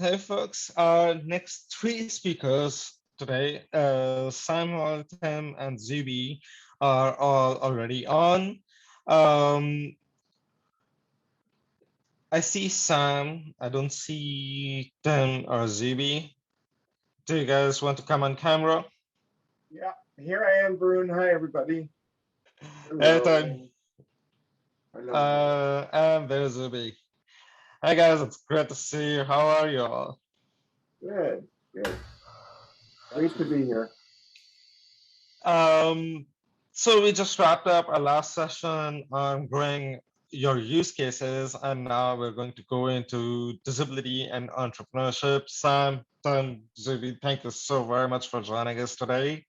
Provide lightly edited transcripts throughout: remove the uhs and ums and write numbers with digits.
Hi, folks. Our next three speakers today, Sam, Tim, and Zuby, are all already on. Um, I see Sam. I don't see Tim or Zuby. Do you guys want to come on camera? Yeah, here I am, Varun. Hi, everybody. Hey, Tim. Hello. Hello. And there's Zuby. Hi, guys. It's great to see you. How are you all? Good, good. Great to be here. Um, so we just wrapped up our last session on growing your use cases, and now we're going to go into disability and entrepreneurship. Sam, Tim, Zuby, thank you so very much for joining us today.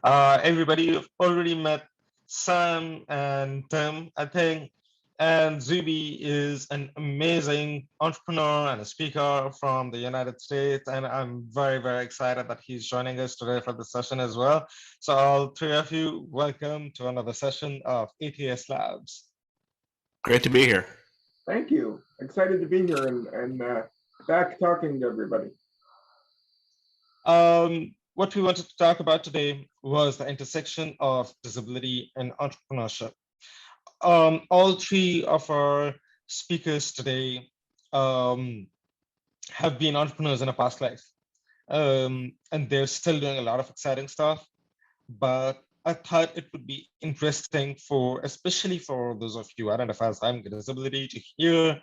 Everybody, you've already met Sam and Tim, I think. And Zuby is an amazing entrepreneur and a speaker from the United States. And I'm very, very excited that he's joining us today for the session as well. So all three of you, welcome to another session of ATS Labs. Great to be here. Thank you. Excited to be here and back talking to everybody. What we wanted to talk about today was the intersection of disability and entrepreneurship. All three of our speakers today have been entrepreneurs in a past life, and they're still doing a lot of exciting stuff. But I thought it would be interesting especially for those of you identify as having a disability, to hear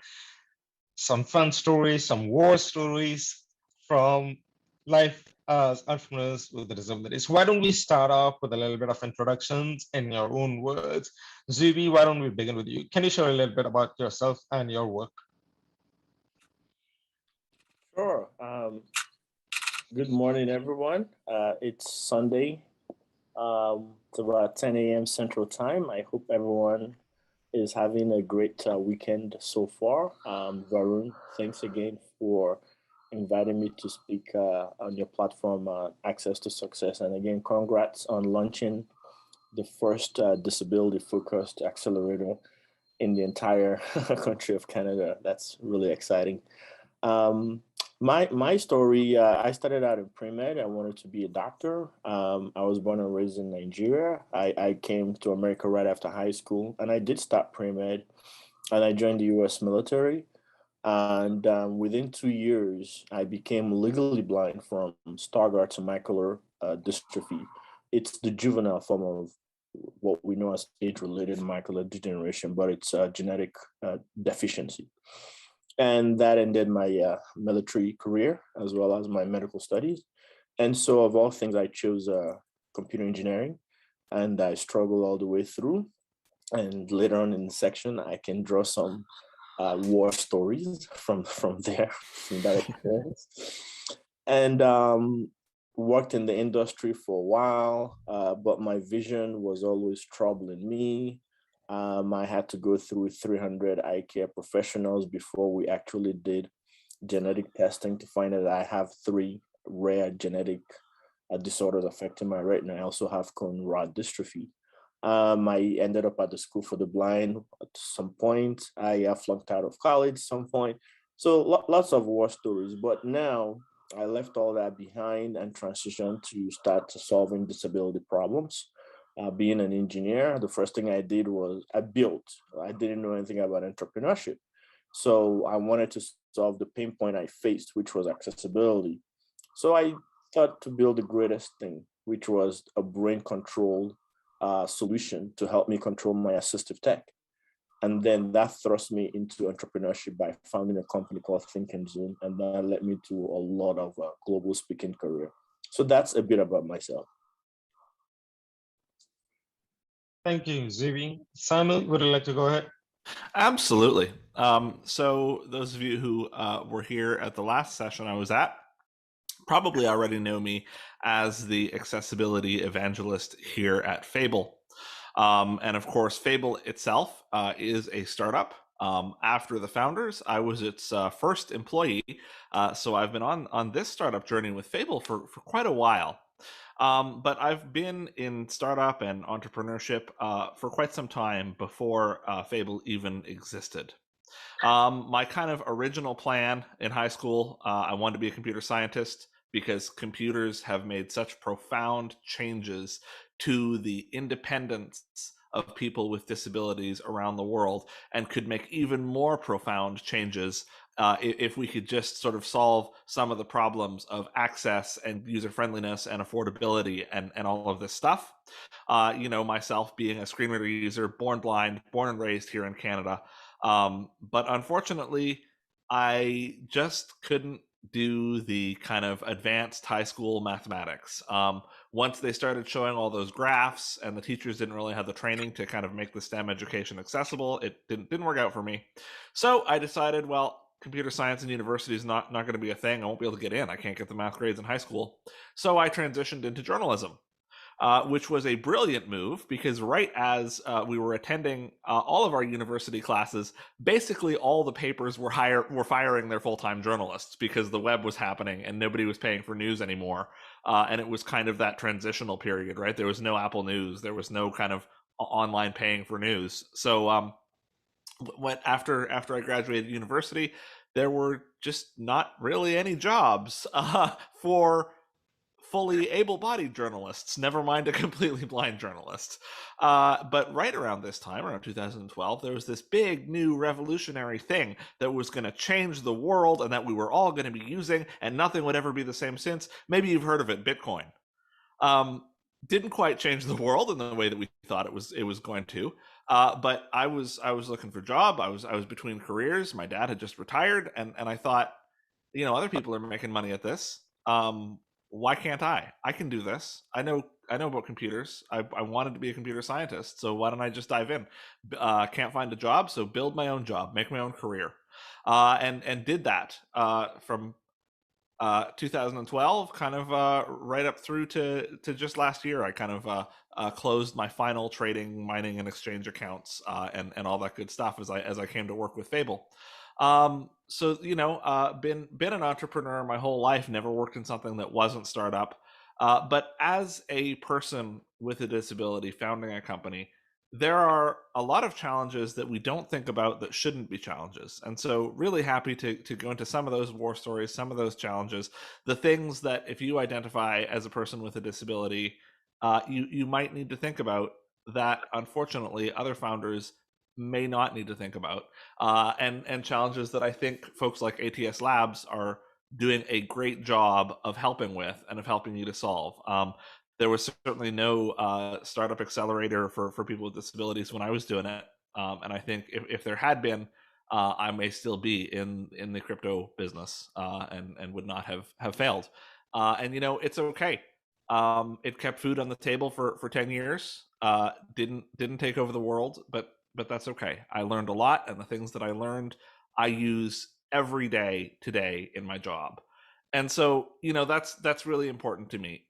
some fun stories, some war stories from life as entrepreneurs with a disability. So why don't we start off with a little bit of introductions in your own words? Zuby, why don't we begin with you? Can you share a little bit about yourself and your work? Sure. Good morning, everyone. It's Sunday. It's about 10 a.m. Central Time. I hope everyone is having a great weekend so far. Varun, thanks again for inviting me to speak on your platform, Access to Success. And again, congrats on launching the first disability-focused accelerator in the entire country of Canada. That's really exciting. My story, I started out in pre-med. I wanted to be a doctor. I was born and raised in Nigeria. I came to America right after high school, and I did start pre-med, and I joined the US military. And within 2 years, I became legally blind from Stargardt to macular dystrophy. It's the juvenile form of what we know as age-related macular degeneration, but it's a genetic deficiency. And that ended my military career as well as my medical studies. And so of all things, I chose computer engineering, and I struggled all the way through. And later on in the section, I can draw some war stories from there, from that experience. And worked in the industry for a while, but my vision was always troubling me. I had to go through 300 eye care professionals before we actually did genetic testing to find out that I have 3 rare genetic disorders affecting my retina. I also have cone rod dystrophy. I ended up at the School for the Blind at some point. I flunked out of college at some point. So lots of war stories, but now I left all that behind and transitioned to start solving disability problems. Being an engineer, the first thing I did was I built. I didn't know anything about entrepreneurship. So I wanted to solve the pain point I faced, which was accessibility. So I thought to build the greatest thing, which was a brain-controlled solution to help me control my assistive tech. And then that thrust me into entrepreneurship by founding a company called Think and Zoom, and that led me to a lot of global speaking career. So that's a bit about myself. Thank you, Zuby. Simon, would you like to go ahead? Absolutely. So those of you who were here at the last session I was at probably already know me as the accessibility evangelist here at Fable. And of course, Fable itself is a startup. After the founders, I was its first employee. So I've been on this startup journey with Fable for quite a while. But I've been in startup and entrepreneurship for quite some time before Fable even existed. My kind of original plan in high school, I wanted to be a computer scientist because computers have made such profound changes to the independence of people with disabilities around the world, and could make even more profound changes if we could just sort of solve some of the problems of access and user friendliness and affordability and all of this stuff. Myself being a screen reader user, born blind, born and raised here in Canada. But unfortunately, I just couldn't do the kind of advanced high school mathematics. Once they started showing all those graphs and the teachers didn't really have the training to kind of make the STEM education accessible, it didn't work out for me. So I decided, well, computer science in university is not going to be a thing. I won't be able to get in. I can't get the math grades in high school. So I transitioned into journalism. Which was a brilliant move, because right as we were attending all of our university classes, basically all the papers were firing their full-time journalists because the web was happening and nobody was paying for news anymore. And it was kind of that transitional period, right? There was no Apple News. There was no kind of online paying for news. So after I graduated university, there were just not really any jobs for fully able-bodied journalists, never mind a completely blind journalist. But right around this time, around 2012, there was this big new revolutionary thing that was going to change the world and that we were all going to be using, and nothing would ever be the same since. Maybe you've heard of it, Bitcoin. Didn't quite change the world in the way that we thought it was going to. But I was looking for a job. I was between careers. My dad had just retired, and I thought, other people are making money at this. Why can't I? I can do this. I know about computers. I wanted to be a computer scientist, so why don't I just dive in? Can't find a job, so build my own job, make my own career, and did that from 2012, kind of right up through to just last year. I kind of closed my final trading, mining, and exchange accounts, and all that good stuff as I came to work with Fable. So been an entrepreneur my whole life, never worked in something that wasn't startup. But as a person with a disability founding a company, there are a lot of challenges that we don't think about that shouldn't be challenges. And so really happy to go into some of those war stories, some of those challenges, the things that if you identify as a person with a disability, you might need to think about that unfortunately other founders may not need to think about, and challenges that I think folks like ATS Labs are doing a great job of helping with and of helping you to solve. There was certainly no startup accelerator for people with disabilities when I was doing it, and I think if there had been, I may still be in the crypto business and would not have failed. And it's okay. It kept food on the table for 10 years. Didn't take over the world, but that's okay. I learned a lot, and the things that I learned, I use every day today in my job. And so, that's really important to me.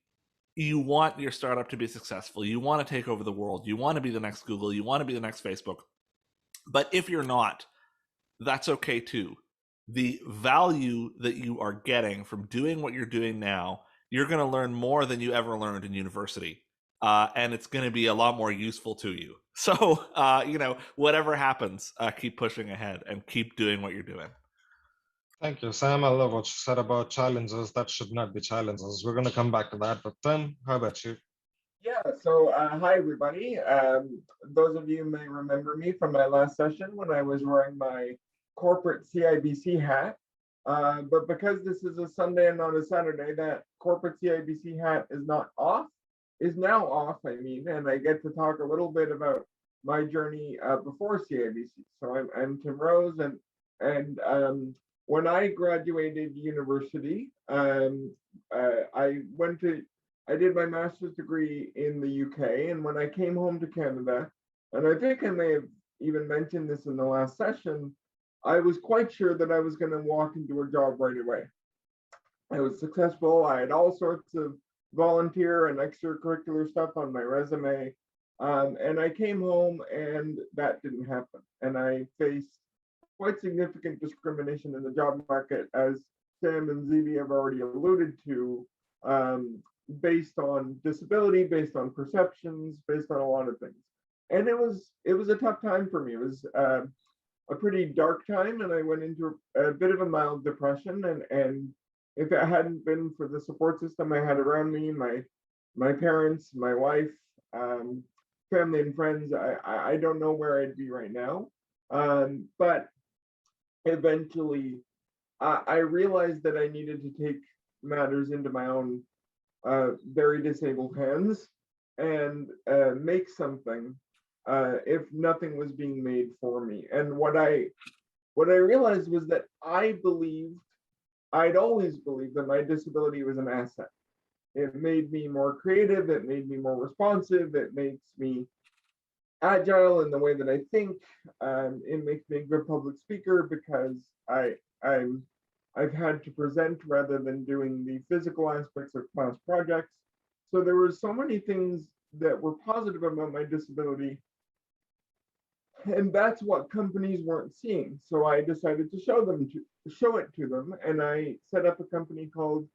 You want your startup to be successful. You want to take over the world. You want to be the next Google. You want to be the next Facebook. But if you're not, that's okay too. The value that you are getting from doing what you're doing now, you're going to learn more than you ever learned in university. And it's going to be a lot more useful to you. So, whatever happens, keep pushing ahead and keep doing what you're doing. Thank you, Sam. I love what you said about challenges that should not be challenges. We're going to come back to that. But Tim, how about you? Yeah, so hi, everybody. Those of you may remember me from my last session when I was wearing my corporate CIBC hat. But because this is a Sunday and not a Saturday, that corporate CIBC hat is now off, and I get to talk a little bit about my journey before CIBC. So I'm Tim Rose, and when I graduated university, I did my master's degree in the UK, and when I came home to Canada, and I think I may have even mentioned this in the last session, I was quite sure that I was going to walk into a job right away. I was successful. I had all sorts of volunteer and extracurricular stuff on my resume, and I came home and that didn't happen. And I faced quite significant discrimination in the job market, as Sam and Zuby have already alluded to, based on disability, based on perceptions, based on a lot of things. And it was a tough time for me. It was a pretty dark time, and I went into a bit of a mild depression. And if it hadn't been for the support system I had around me, my parents, my wife, family and friends, I don't know where I'd be right now. But eventually, I realized that I needed to take matters into my own very disabled hands and make something if nothing was being made for me. And what I realized was that I'd always believed that my disability was an asset. It made me more creative, it made me more responsive, it makes me agile in the way that I think. It makes me a good public speaker because I've had to present rather than doing the physical aspects of class projects. So there were so many things that were positive about my disability, and that's what companies weren't seeing. So I decided to show it to them, and I set up a company called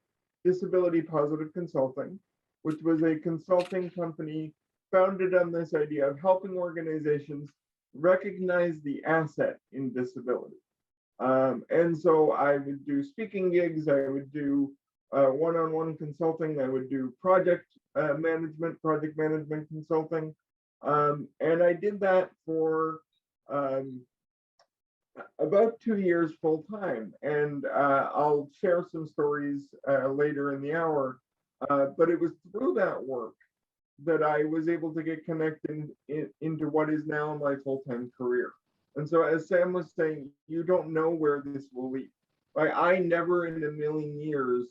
Disability Positive Consulting, which was a consulting company founded on this idea of helping organizations recognize the asset in disability. And so I would do speaking gigs, I would do one-on-one consulting, I would do project management consulting. And I did that for about 2 years full time. And I'll share some stories later in the hour. But it was through that work that I was able to get connected into what is now my full-time career. And so, as Sam was saying, you don't know where this will lead. I never in a million years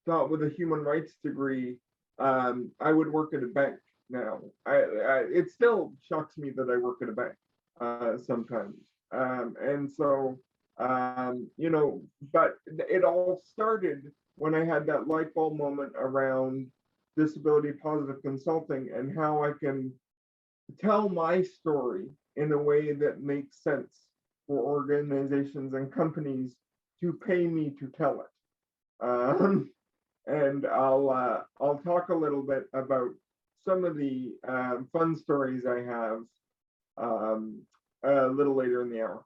thought with a human rights degree I would work at a bank now. It still shocks me that I work at a bank sometimes. And so, but it all started when I had that light bulb moment around disability positive consulting and how I can tell my story in a way that makes sense for organizations and companies to pay me to tell it. And I'll talk a little bit about some of the fun stories I have a little later in the hour.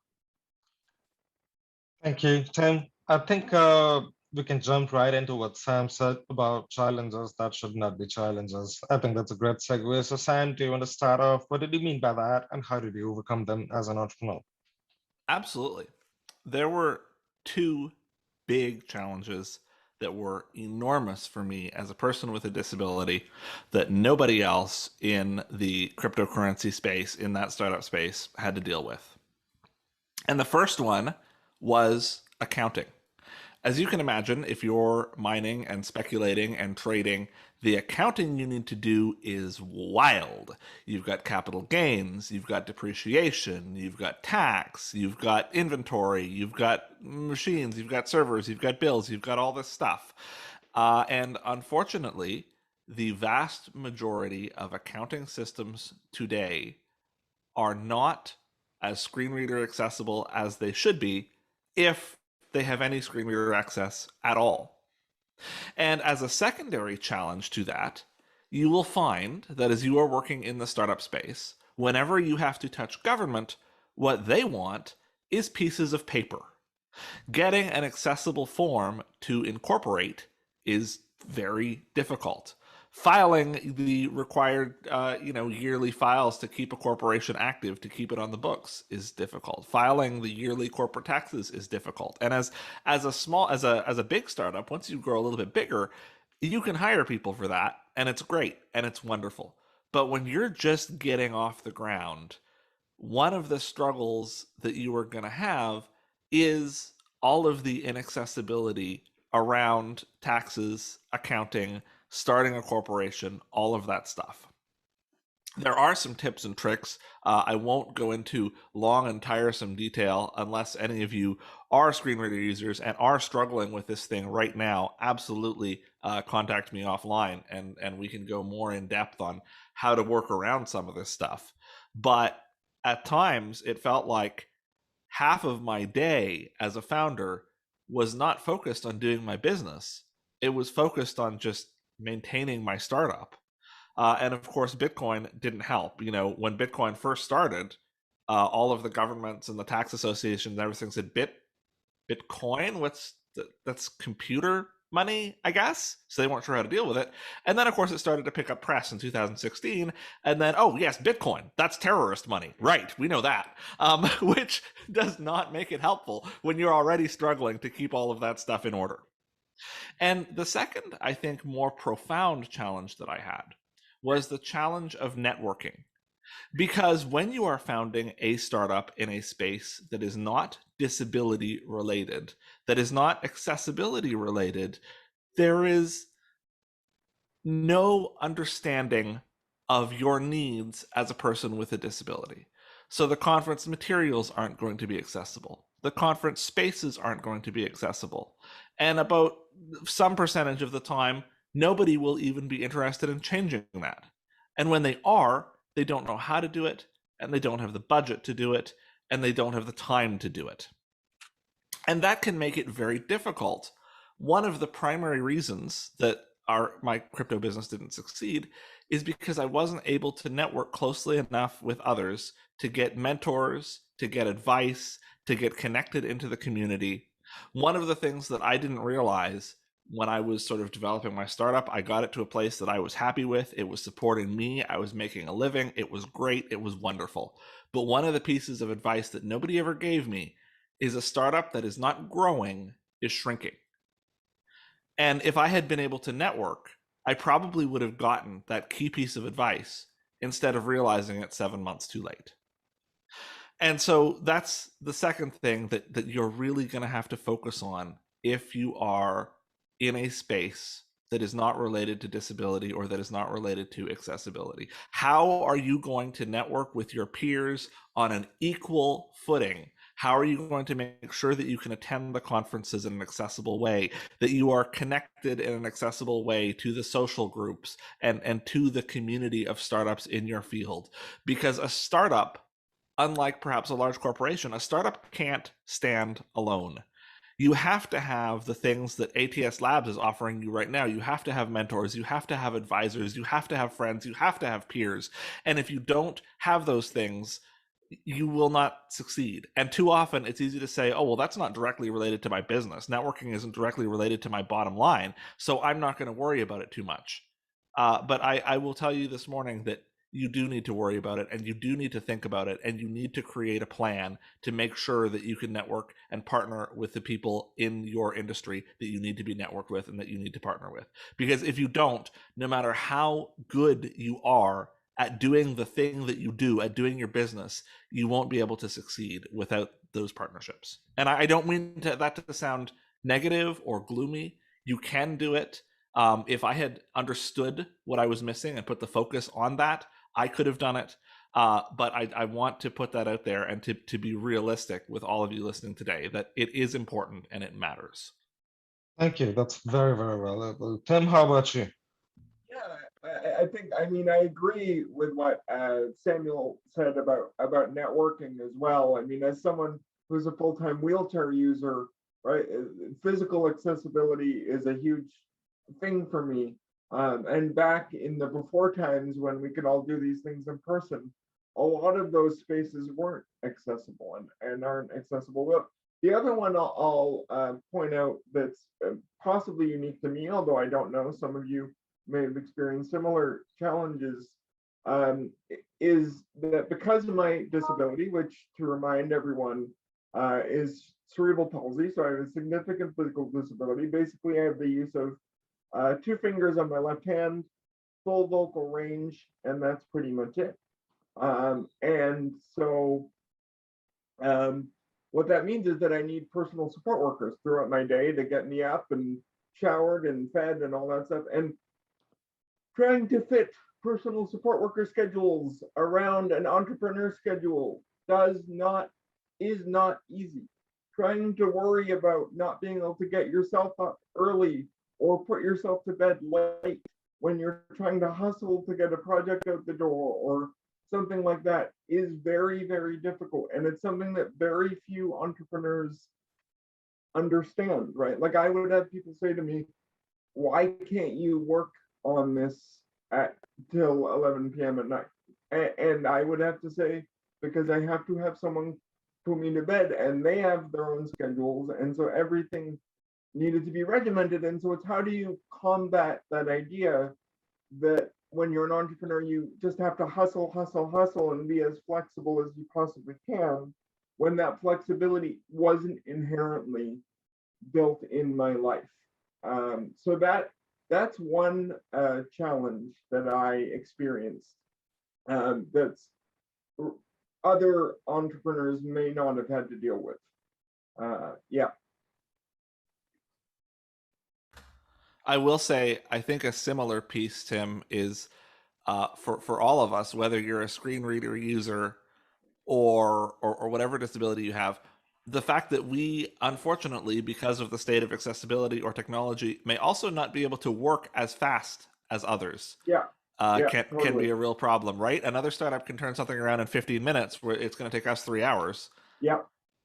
Thank you, Tim. I think we can jump right into what Sam said about challenges that should not be challenges. I think that's a great segue. So Sam, do you want to start off? What did you mean by that? And how did you overcome them as an entrepreneur? Absolutely. There were two big challenges that were enormous for me as a person with a disability that nobody else in the cryptocurrency space, in that startup space, had to deal with. And the first one was accounting. As you can imagine, if you're mining and speculating and trading, the accounting you need to do is wild. You've got capital gains, you've got depreciation, you've got tax, you've got inventory, you've got machines, you've got servers, you've got bills, you've got all this stuff. And unfortunately, the vast majority of accounting systems today are not as screen reader accessible as they should be, if they have any screen reader access at all. And as a secondary challenge to that, you will find that as you are working in the startup space, whenever you have to touch government, what they want is pieces of paper. Getting an accessible form to incorporate is very difficult. Filing the required yearly files to keep a corporation active, to keep it on the books, is difficult. Filing the yearly corporate taxes is difficult. And as a big startup, once you grow a little bit bigger, you can hire people for that, and it's great and it's wonderful. But when you're just getting off the ground, one of the struggles that you are going to have is all of the inaccessibility around taxes, accounting, starting a corporation, all of that stuff. There are some tips and tricks. I won't go into long and tiresome detail unless any of you are screen reader users and are struggling with this thing right now. Absolutely contact me offline and we can go more in depth on how to work around some of this stuff. But at times it felt like half of my day as a founder was not focused on doing my business. It was focused on just maintaining my startup. And of course, Bitcoin didn't help. When Bitcoin first started, all of the governments and the tax associations and everything said Bitcoin. That's computer money, I guess. So they weren't sure how to deal with it. And then, of course, it started to pick up press in 2016. And then, oh, yes, Bitcoin, that's terrorist money. Right, we know that, which does not make it helpful when you're already struggling to keep all of that stuff in order. And the second, I think, more profound challenge that I had was the challenge of networking. Because when you are founding a startup in a space that is not disability related, that is not accessibility related, there is no understanding of your needs as a person with a disability. So the conference materials aren't going to be accessible. The conference spaces aren't going to be accessible. And about some percentage of the time, nobody will even be interested in changing that. And when they are, they don't know how to do it, and they don't have the budget to do it, and they don't have the time to do it. And that can make it very difficult. One of the primary reasons that my crypto business didn't succeed is because I wasn't able to network closely enough with others to get mentors, to get advice, to get connected into the community. One of the things that I didn't realize when I was sort of developing my startup, I got it to a place that I was happy with. It was supporting me. I was making a living. It was great. It was wonderful. But one of the pieces of advice that nobody ever gave me is a startup that is not growing is shrinking. And if I had been able to network, I probably would have gotten that key piece of advice instead of realizing it 7 months too late. And so that's the second thing that you're really going to have to focus on if you are in a space that is not related to disability or that is not related to accessibility. How are you going to network with your peers on an equal footing? How are you going to make sure that you can attend the conferences in an accessible way, that you are connected in an accessible way to the social groups and to the community of startups in your field? Because a startup, unlike perhaps a large corporation, a startup can't stand alone. You have to have the things that ATS Labs is offering you right now. You have to have mentors, you have to have advisors, you have to have friends, you have to have peers. And if you don't have those things, you will not succeed. And too often it's easy to say, oh, well, that's not directly related to my business. Networking isn't directly related to my bottom line, so I'm not going to worry about it too much. But I will tell you this morning that you do need to worry about it, and you do need to think about it, and you need to create a plan to make sure that you can network and partner with the people in your industry that you need to be networked with and that you need to partner with. Because if you don't, no matter how good you are at doing the thing that you do, at doing your business, you won't be able to succeed without those partnerships. And I don't mean that to sound negative or gloomy. You can do it. If I had understood what I was missing and put the focus on that, I could have done it. But I want to put that out there and to be realistic with all of you listening today, that it is important and it matters. Thank you. That's very, very valuable. Tim, how about you? Yeah, I think, I mean, I agree with what Samuel said about networking as well. I mean, as someone who's a full-time wheelchair user, right, physical accessibility is a huge thing for me. And back in the before times when we could all do these things in person, a lot of those spaces weren't accessible and aren't accessible. Well, the other one I'll point out that's possibly unique to me, although I don't know, some of you may have experienced similar challenges, is that because of my disability, which, to remind everyone, is cerebral palsy, so I have a significant physical disability. Basically, I have the use of 2 fingers on my left hand, full vocal range, and that's pretty much it. And so what that means is that I need personal support workers throughout my day to get me up and showered and fed and all that stuff. And trying to fit personal support worker schedules around an entrepreneur schedule is not easy. Trying to worry about not being able to get yourself up early or put yourself to bed late when you're trying to hustle to get a project out the door or something like that is very, very difficult. And it's something that very few entrepreneurs understand, right? Like, I would have people say to me, why can't you work on this till 11 p.m. at night? And I would have to say, because I have to have someone put me to bed, and they have their own schedules, and so everything needed to be regimented. And so it's how do you combat that idea that when you're an entrepreneur, you just have to hustle, hustle, hustle, and be as flexible as you possibly can, when that flexibility wasn't inherently built in my life. So that's one challenge that I experienced, that's other entrepreneurs may not have had to deal with. Yeah. I will say, I think a similar piece, Tim, is for all of us, whether you're a screen reader user or whatever disability you have, the fact that we, unfortunately, because of the state of accessibility or technology, may also not be able to work as fast as others. Yeah. Can Totally. be a real problem, right? Another startup can turn something around in 15 minutes, where it's going to take us 3 hours. Yeah,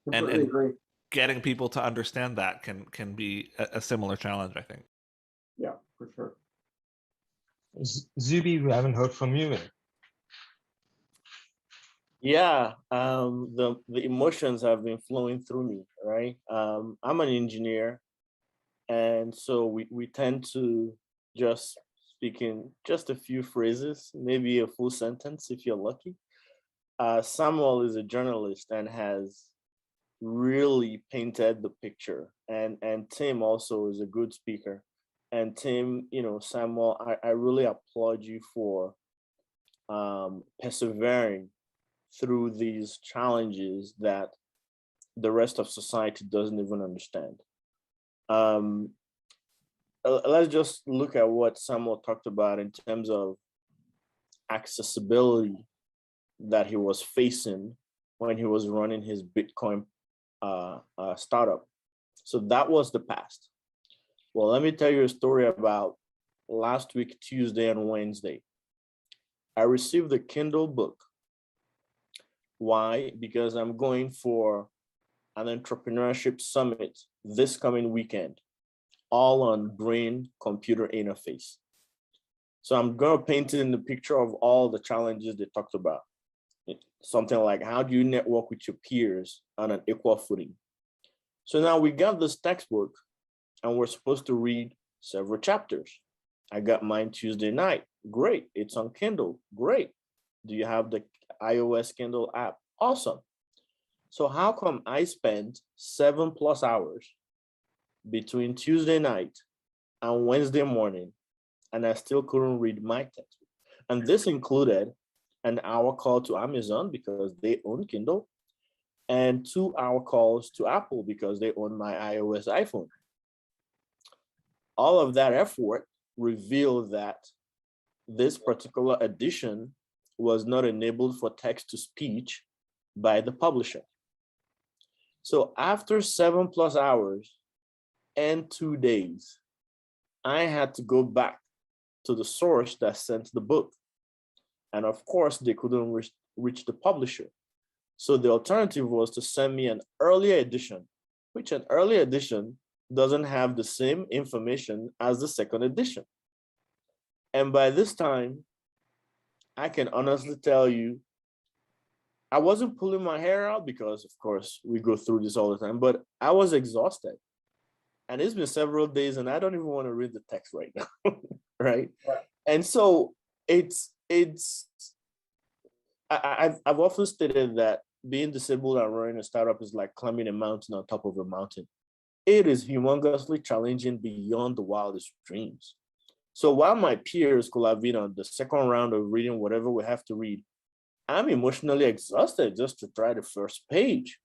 completely And agree. getting people to understand that can be a similar challenge, I think. Yeah, for sure. Zuby, we haven't heard from you. Yeah, the emotions have been flowing through me, right? I'm an engineer, and so we tend to just speak in just a few phrases, maybe a full sentence if you're lucky. Samuel is a journalist and has really painted the picture, and Tim also is a good speaker. And Tim, Samuel, I really applaud you for persevering through these challenges that the rest of society doesn't even understand. Let's just look at what Samuel talked about in terms of accessibility that he was facing when he was running his Bitcoin startup. So that was the past. Well, let me tell you a story about last week, Tuesday and Wednesday. I received a Kindle book. Why? Because I'm going for an entrepreneurship summit this coming weekend, all on brain computer interface. So I'm going to paint it in the picture of all the challenges they talked about. Something like, how do you network with your peers on an equal footing? So now we got this textbook and we're supposed to read several chapters. I got mine Tuesday night. Great. It's on Kindle. Great. Do you have the iOS Kindle app? Awesome. So how come I spent 7+ hours between Tuesday night and Wednesday morning, and I still couldn't read my textbook? And this included an hour call to Amazon because they own Kindle, and 2-hour calls to Apple because they own my iOS iPhone. All of that effort revealed that this particular edition was not enabled for text to speech by the publisher. So after 7+ hours and 2 days, I had to go back to the source that sent the book. And of course, they couldn't reach the publisher. So the alternative was to send me an earlier edition, which an earlier edition doesn't have the same information as the second edition. And by this time, I can honestly tell you, I wasn't pulling my hair out because, of course, we go through this all the time, but I was exhausted. And it's been several days and I don't even want to read the text right now, right? And so I've often stated that being disabled and running a startup is like climbing a mountain on top of a mountain. It is humongously challenging beyond the wildest dreams. So while my peers could have been on the second round of reading whatever we have to read, I'm emotionally exhausted just to try the first page.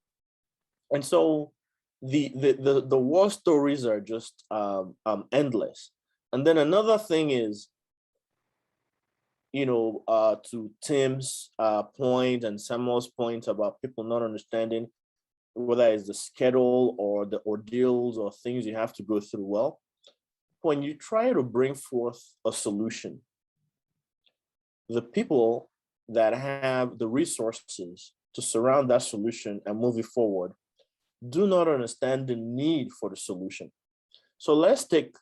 And so the war stories are just endless. And then another thing is, to Tim's point and Samuel's point about people not understanding whether it's the schedule or the ordeals or things you have to go through. Well, when you try to bring forth a solution, the people that have the resources to surround that solution and move it forward do not understand the need for the solution. So let's take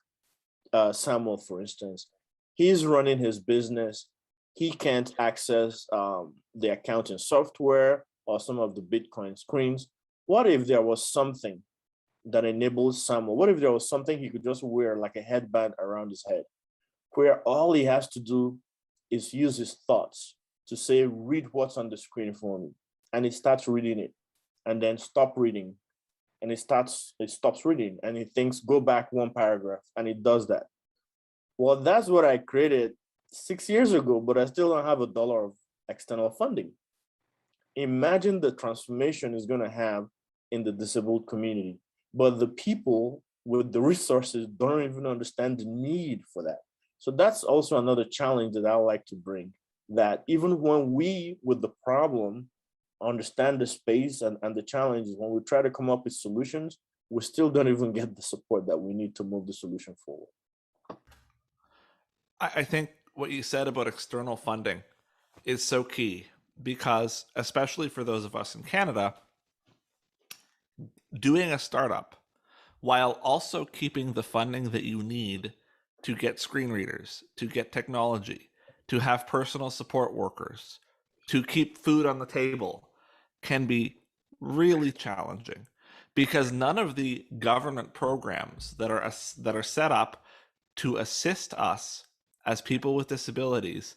Samuel, for instance. He's running his business he can't access the accounting software or some of the Bitcoin screens. What if there was something that enables someone? What if there was something he could just wear like a headband around his head, where all he has to do is use his thoughts to say, read what's on the screen for me. And he starts reading it and then stop reading. And it stops reading and he thinks, go back one paragraph, and it does that. Well, that's what I created 6 years ago, but I still don't have $1 of external funding. Imagine the transformation it's going to have in the disabled community. But the people with the resources don't even understand the need for that. So that's also another challenge that I would like to bring, that even when we, with the problem, understand the space and the challenges, when we try to come up with solutions, we still don't even get the support that we need to move the solution forward. I think what you said about external funding is so key, because especially for those of us in Canada, doing a startup while also keeping the funding that you need to get screen readers, to get technology, to have personal support workers, to keep food on the table, can be really challenging, because none of the government programs that are set up to assist us as people with disabilities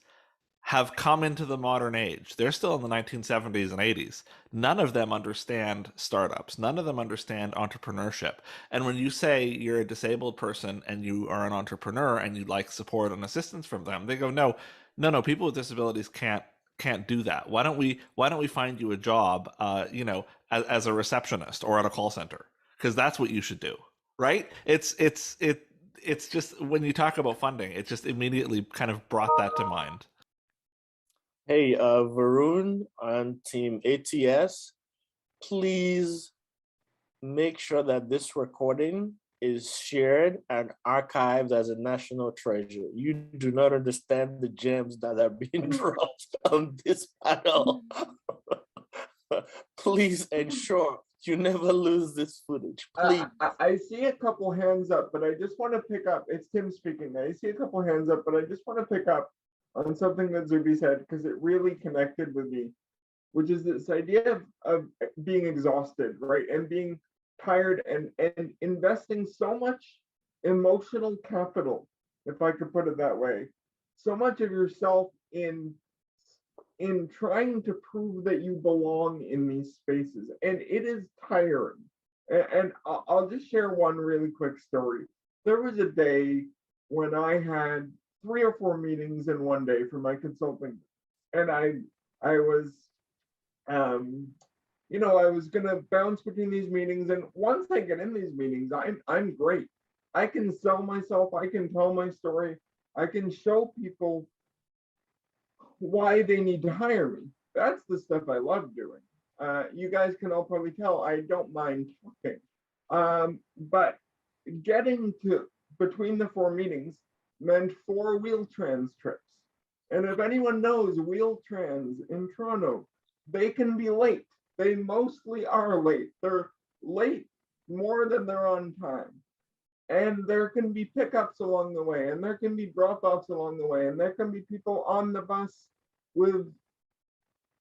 have come into the modern age. They're still in the 1970s and 80s. None of them understand startups. None of them understand entrepreneurship. And when you say you're a disabled person and you are an entrepreneur and you'd like support and assistance from them, they go, no, people with disabilities can't do that. Why don't we find you a job, as a receptionist or at a call center? Because that's what you should do, right? It's just, when you talk about funding, it just immediately kind of brought that to mind. Hey, Varun and team ATS, please make sure that this recording is shared and archived as a national treasure. You do not understand the gems that are being dropped on this panel. Please ensure you never lose this footage, please. I see a couple hands up, but I just want to pick up. It's Tim speaking. I see a couple hands up, but I just want to pick up on something that Zuby said, because it really connected with me, which is this idea of being exhausted, right? And being tired and investing so much emotional capital, if I could put it that way, so much of yourself in trying to prove that you belong in these spaces. And it is tiring. And I'll just share one really quick story. There was a day when I had 3 or 4 meetings in one day for my consulting, and I was I was gonna bounce between these meetings, and once I get in these meetings, I'm great. I can sell myself, I can tell my story, I can show people why they need to hire me. That's the stuff I love doing. You guys can all probably tell I don't mind talking. But getting to between the 4 meetings meant 4 Wheel-Trans trips. And if anyone knows Wheel-Trans in Toronto, they can be late. They mostly are late. They're late more than they're on time. And there can be pickups along the way, and there can be drop-offs along the way, and there can be people on the bus with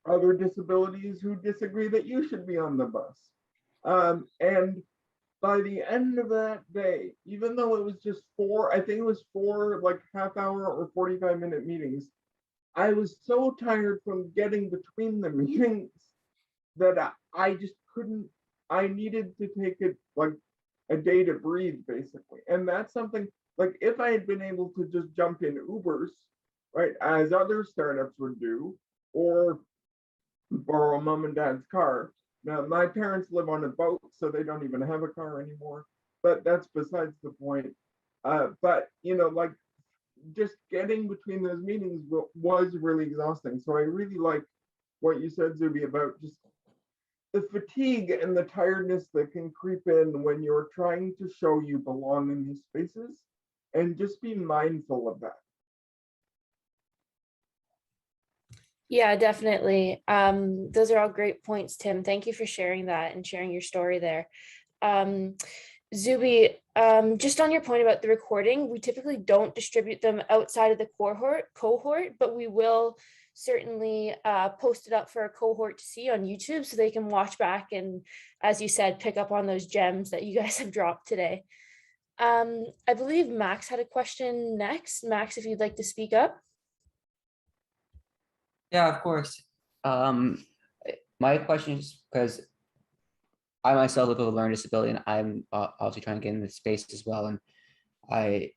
other disabilities who disagree that you should be on the bus. And by the end of that day, even though it was just 4, I think it was 4 like half-hour or 45-minute meetings, I was so tired from getting between the meetings that I just couldn't. I needed to take it like a day to breathe, basically. And that's something, like, if I had been able to just jump in Ubers, right, as other startups would do, or borrow mom and dad's car. Now, my parents live on a boat, so they don't even have a car anymore, but that's besides the point. But, like, just getting between those meetings was really exhausting. So I really like what you said, Zuby, about just the fatigue and the tiredness that can creep in when you're trying to show you belong in these spaces, and just be mindful of that. Yeah, definitely. Those are all great points, Tim. Thank you for sharing that and sharing your story there. Zuby, just on your point about the recording, we typically don't distribute them outside of the cohort, but we will certainly post it up for a cohort to see on YouTube so they can watch back and, as you said, pick up on those gems that you guys have dropped today. I believe Max had a question next. Max, if you'd like to speak up. Yeah, of course. My question is because I myself live with a learning disability, and I'm obviously trying to get in this space as well. And I,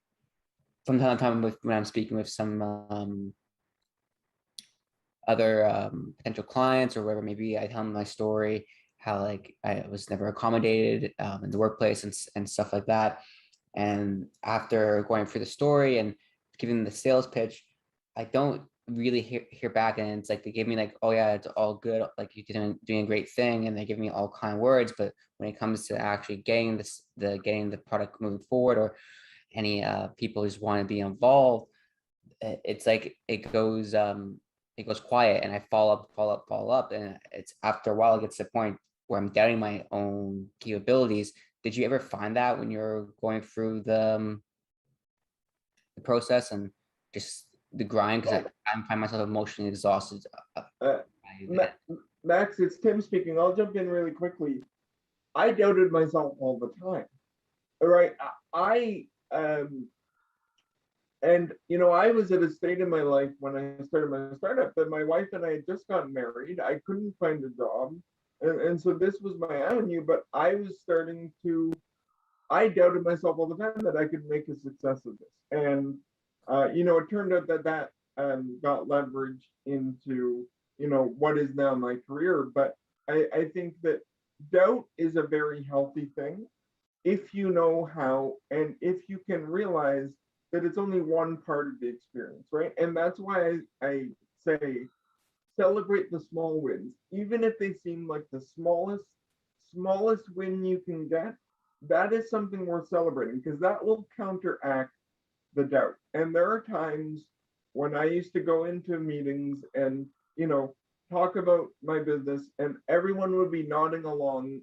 from time to time, when I'm speaking with some other potential clients or whatever, maybe I tell them my story, how like I was never accommodated in the workplace and stuff like that. And after going through the story and giving the sales pitch, I don't really hear back, and it's like they give me like, oh yeah, it's all good, like you're doing a great thing, and they give me all kind words. But when it comes to actually getting getting the product moving forward, or any people who just want to be involved, it's like it goes quiet, and I follow up, and it's after a while it gets to the point where I'm doubting my own capabilities. Did you ever find that when you're going through the process and just the grind? Because I find myself emotionally exhausted. Max, it's Tim speaking. I'll jump in really quickly. I doubted myself all the time. All right. And I was at a state in my life when I started my startup that my wife and I had just gotten married. I couldn't find a job. And so this was my avenue, but I doubted myself all the time that I could make a success of this. And, it turned out that got leveraged into, what is now my career. But I think that doubt is a very healthy thing if you know how, and if you can realize that it's only one part of the experience, right? And that's why I say, celebrate the small wins, even if they seem like the smallest win you can get. That is something worth celebrating, because that will counteract the doubt. And there are times when I used to go into meetings and talk about my business, and everyone would be nodding along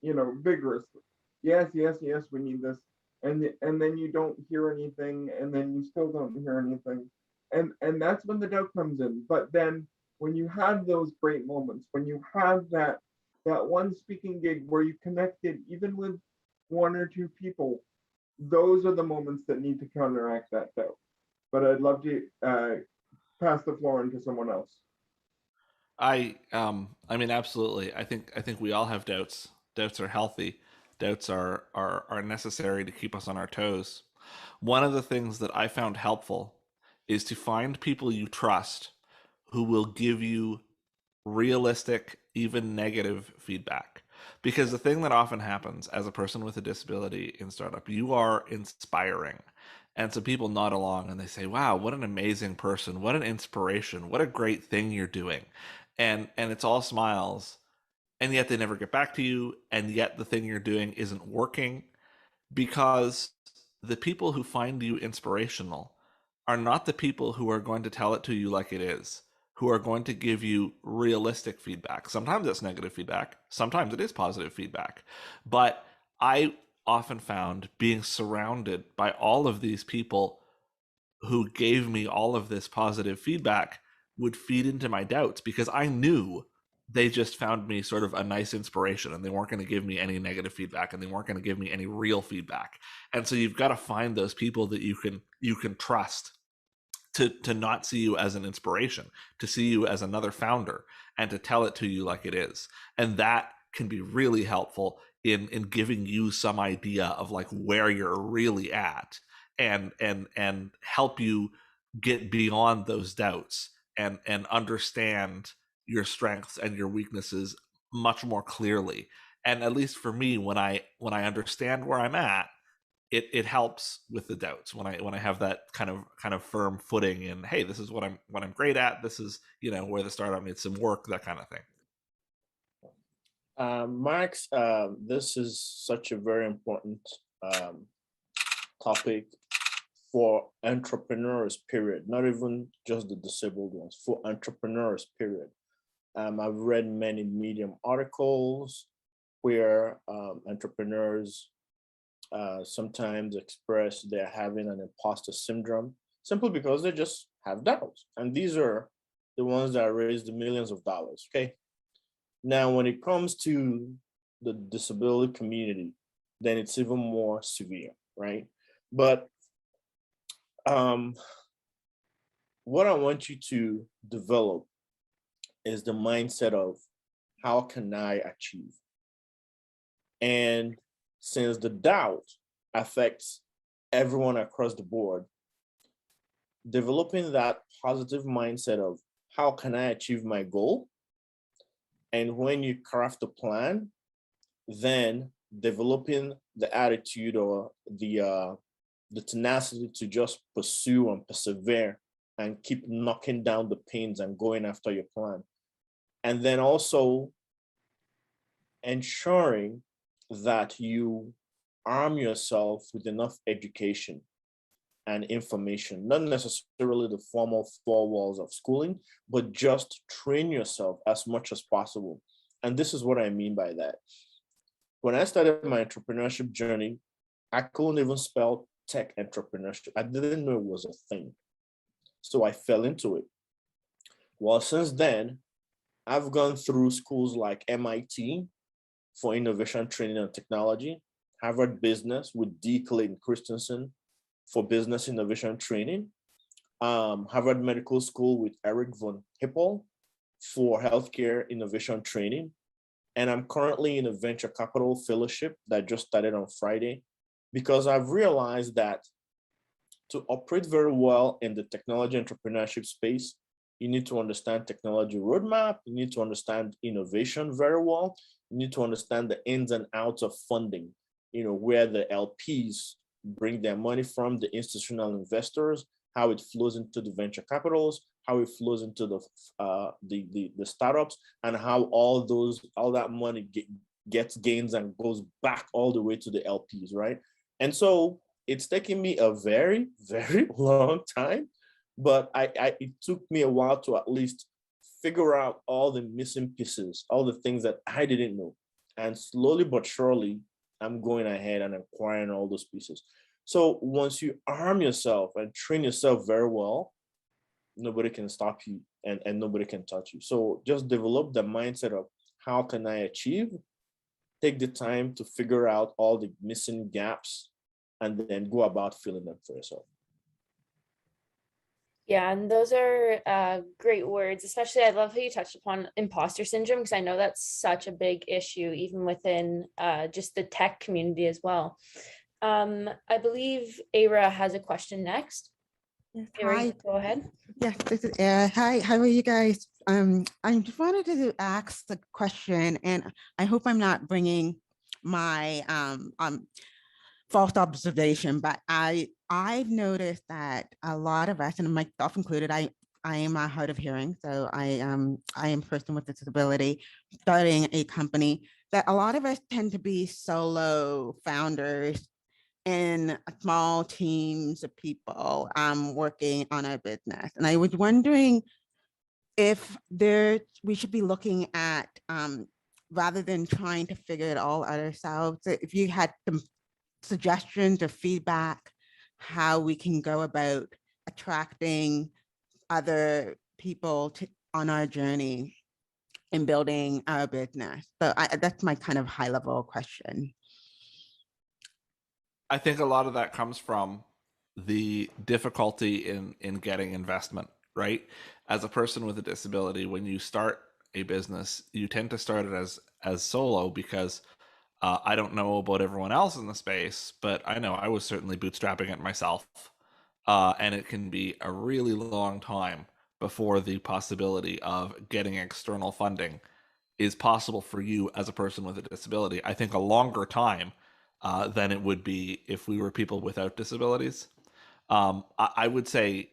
vigorously. Yes, yes, yes, we need this. And then you don't hear anything, and then you still don't hear anything. And that's when the doubt comes in. But then when you have those great moments, when you have that one speaking gig where you connected even with one or two people, those are the moments that need to counteract that doubt. But I'd love to pass the floor on to someone else. I mean, absolutely. I think we all have doubts. Doubts are healthy. Doubts are necessary to keep us on our toes. One of the things that I found helpful is to find people you trust who will give you realistic, even negative feedback. Because the thing that often happens as a person with a disability in startup, you are inspiring. And so people nod along and they say, wow, what an amazing person, what an inspiration, what a great thing you're doing. And it's all smiles. And yet they never get back to you. And yet the thing you're doing isn't working, because the people who find you inspirational are not the people who are going to tell it to you like it is, who are going to give you realistic feedback. Sometimes it's negative feedback. Sometimes it is positive feedback. But I often found being surrounded by all of these people who gave me all of this positive feedback would feed into my doubts, because I knew they just found me sort of a nice inspiration, and they weren't going to give me any negative feedback, and they weren't going to give me any real feedback. And so you've got to find those people that you can trust to not see you as an inspiration, to see you as another founder, and to tell it to you like it is. And that can be really helpful in giving you some idea of like where you're really at, and help you get beyond those doubts and understand your strengths and your weaknesses much more clearly. And at least for me, when I understand where I'm at, it helps with the doubts. When I have that kind of firm footing in, hey, this is what I'm great at, this is where the startup needs some work, that kind of thing. Max, this is such a very important topic for entrepreneurs, period. Not even just the disabled ones, for entrepreneurs, period. I've read many Medium articles where entrepreneurs sometimes express they're having an imposter syndrome simply because they just have doubts. And these are the ones that raise the millions of dollars. Okay. Now, when it comes to the disability community, then it's even more severe, right? But what I want you to develop is the mindset of how can I achieve? And since the doubt affects everyone across the board, developing that positive mindset of how can I achieve my goal? And when you craft a plan, then developing the attitude or the tenacity to just pursue and persevere and keep knocking down the pins and going after your plan. And then also ensuring that you arm yourself with enough education and information, not necessarily the formal four walls of schooling, but just train yourself as much as possible. And this is what I mean by that. When I started my entrepreneurship journey, I couldn't even spell tech entrepreneurship. I didn't know it was a thing. So I fell into it. Well, since then, I've gone through schools like MIT for innovation training and technology, Harvard Business with D. Clayton Christensen for business innovation training, Harvard Medical School with Eric von Hippel for healthcare innovation training. And I'm currently in a venture capital fellowship that just started on Friday, because I've realized that to operate very well in the technology entrepreneurship space, you need to understand technology roadmap, you need to understand innovation very well, you need to understand the ins and outs of funding, where the LPs bring their money from, the institutional investors, how it flows into the venture capitals, how it flows into the startups, and how all that money gets gains and goes back all the way to the LPs, right? And so it's taken me a very, very long time, but it took me a while to at least figure out all the missing pieces, all the things that I didn't know. And slowly but surely, I'm going ahead and acquiring all those pieces. So once you arm yourself and train yourself very well, nobody can stop you and nobody can touch you. So just develop the mindset of how can I achieve? Take the time to figure out all the missing gaps and then go about filling them for yourself. Yeah, and those are great words, especially I love how you touched upon imposter syndrome, because I know that's such a big issue even within just the tech community as well. I believe Ara has a question next. Yes, Ara, hi. go ahead. Yes, this is Era. Hi, how are you guys? I just wanted to ask the question, and I hope I'm not bringing my false observation, but I've noticed that a lot of us, and myself included, I am hard of hearing, so I am a person with a disability starting a company, that a lot of us tend to be solo founders in small teams of people working on our business. And I was wondering if we should be looking at, rather than trying to figure it all out ourselves, if you had some suggestions or feedback, how we can go about attracting other people on our journey in building our business. So that's my kind of high level question. I think a lot of that comes from the difficulty in getting investment, right? As a person with a disability, when you start a business, you tend to start it as solo because I don't know about everyone else in the space, but I know I was certainly bootstrapping it myself. And it can be a really long time before the possibility of getting external funding is possible for you as a person with a disability. I think a longer time than it would be if we were people without disabilities. I would say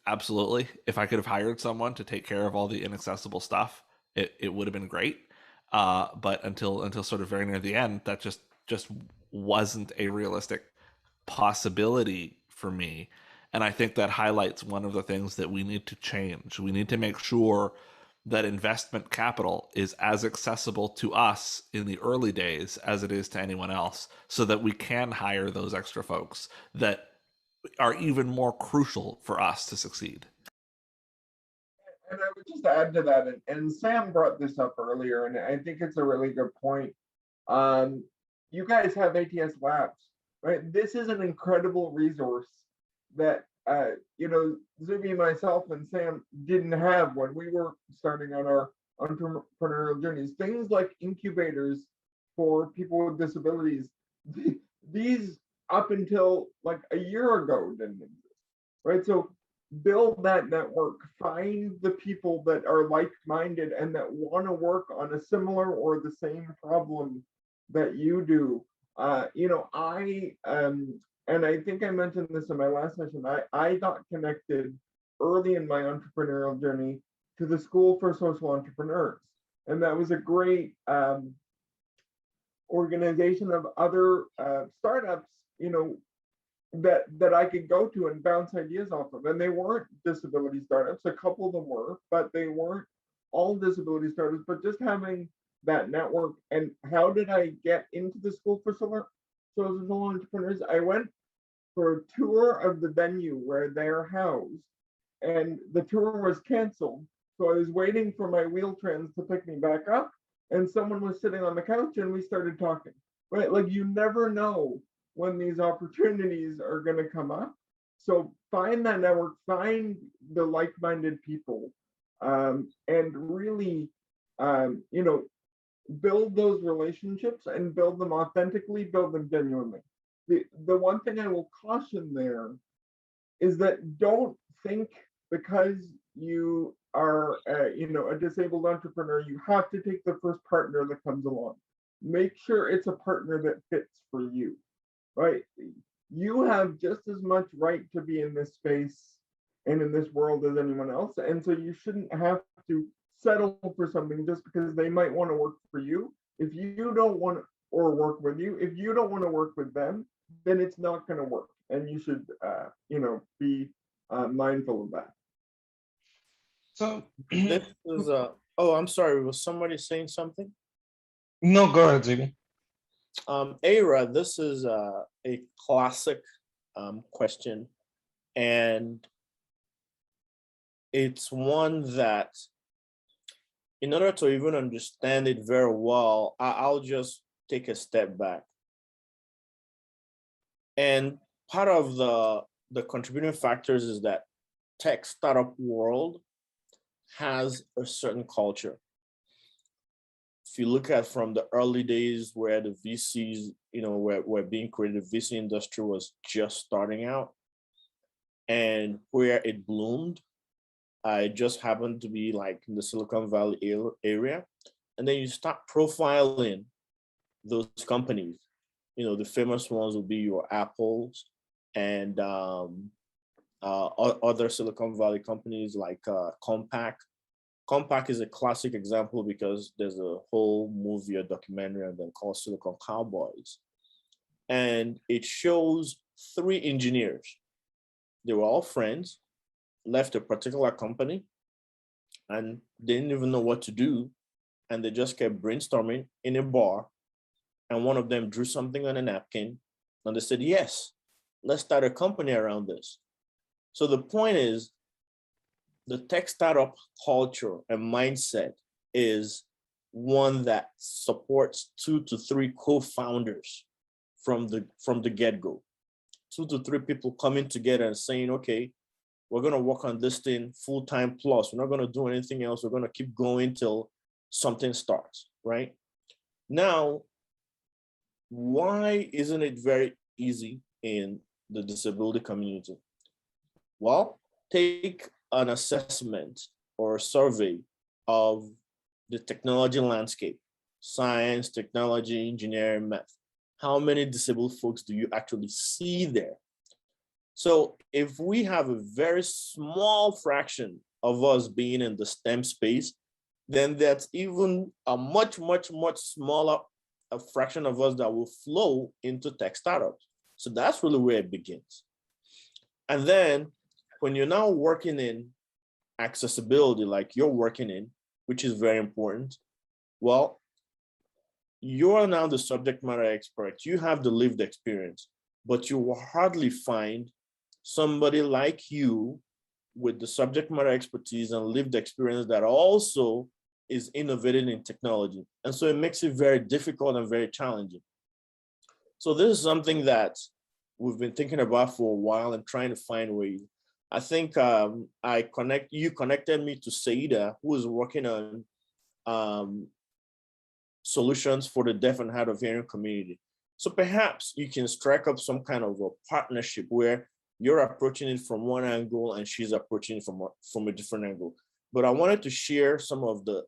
absolutely. If I could have hired someone to take care of all the inaccessible stuff, it would have been great. But until sort of very near the end, that just wasn't a realistic possibility for me. And I think that highlights one of the things that we need to change. We need to make sure that investment capital is as accessible to us in the early days as it is to anyone else, so that we can hire those extra folks that are even more crucial for us to succeed. And I would just add to that, and Sam brought this up earlier, and I think it's a really good point. You guys have ATS Labs, right? This is an incredible resource that Zuby, myself, and Sam didn't have when we were starting on our entrepreneurial journeys. Things like incubators for people with disabilities, these up until like a year ago didn't exist, right? So build that network, find the people that are like-minded and that want to work on a similar or the same problem that you do. And I think I mentioned this in my last session, I got connected early in my entrepreneurial journey to the School for Social Entrepreneurs. And that was a great organization of other startups, that I could go to and bounce ideas off of. And they weren't disability startups, a couple of them were, but they weren't all disability startups, but just having that network. And how did I get into the School for Social Entrepreneurs? I went for a tour of the venue where they're housed, and the tour was canceled. So I was waiting for my Wheel-Trans to pick me back up, and someone was sitting on the couch and we started talking, right? Like, you never know when these opportunities are going to come up. So find that network, find the like-minded people, and really, build those relationships and build them authentically, build them genuinely. The one thing I will caution there is that don't think because you are a disabled entrepreneur, you have to take the first partner that comes along. Make sure it's a partner that fits for you, right? You have just as much right to be in this space and in this world as anyone else. And so you shouldn't have to settle for something just because they might want to work for you. If you don't want to, or work with you, if you don't want to work with them, then it's not going to work. And you should, be mindful of that. So This is I'm sorry, was somebody saying something? no, go ahead, Zuby. Ara, this is a classic question, and it's one that, in order to even understand it very well, I'll just take a step back. And part of the contributing factors is that tech startup world has a certain culture. If you look at from the early days where the VCs, were being created, the VC industry was just starting out, and where it bloomed, it just happened to be like in the Silicon Valley area. And then you start profiling those companies. The famous ones will be your Apples and other Silicon Valley companies like Compaq. Compaq is a classic example because there's a whole movie or documentary on them called Silicon Cowboys. And it shows 3 engineers. They were all friends, left a particular company, and they didn't even know what to do. And they just kept brainstorming in a bar. And one of them drew something on a napkin, and they said, yes, let's start a company around this. So the point is, the tech startup culture and mindset is one that supports 2 to 3 co-founders from the get-go. 2 to 3 people coming together and saying, okay, we're going to work on this thing full-time plus. We're not going to do anything else. We're going to keep going till something starts, right? Now, why isn't it very easy in the disability community? Well, take an assessment or a survey of the technology landscape, science, technology, engineering, math. How many disabled folks do you actually see there? So if we have a very small fraction of us being in the STEM space, then that's even a much, much, much smaller a fraction of us that will flow into tech startups. So that's really where it begins. And then when you're now working in accessibility, like you're working in, which is very important. Well, you are now the subject matter expert. You have the lived experience, but you will hardly find somebody like you with the subject matter expertise and lived experience that also is innovating in technology. And so it makes it very difficult and very challenging. So this is something that we've been thinking about for a while and trying to find ways. I think you connected me to Saida, who is working on solutions for the deaf and hard of hearing community. So perhaps you can strike up some kind of a partnership where you're approaching it from one angle and she's approaching it from a different angle. But I wanted to share some of the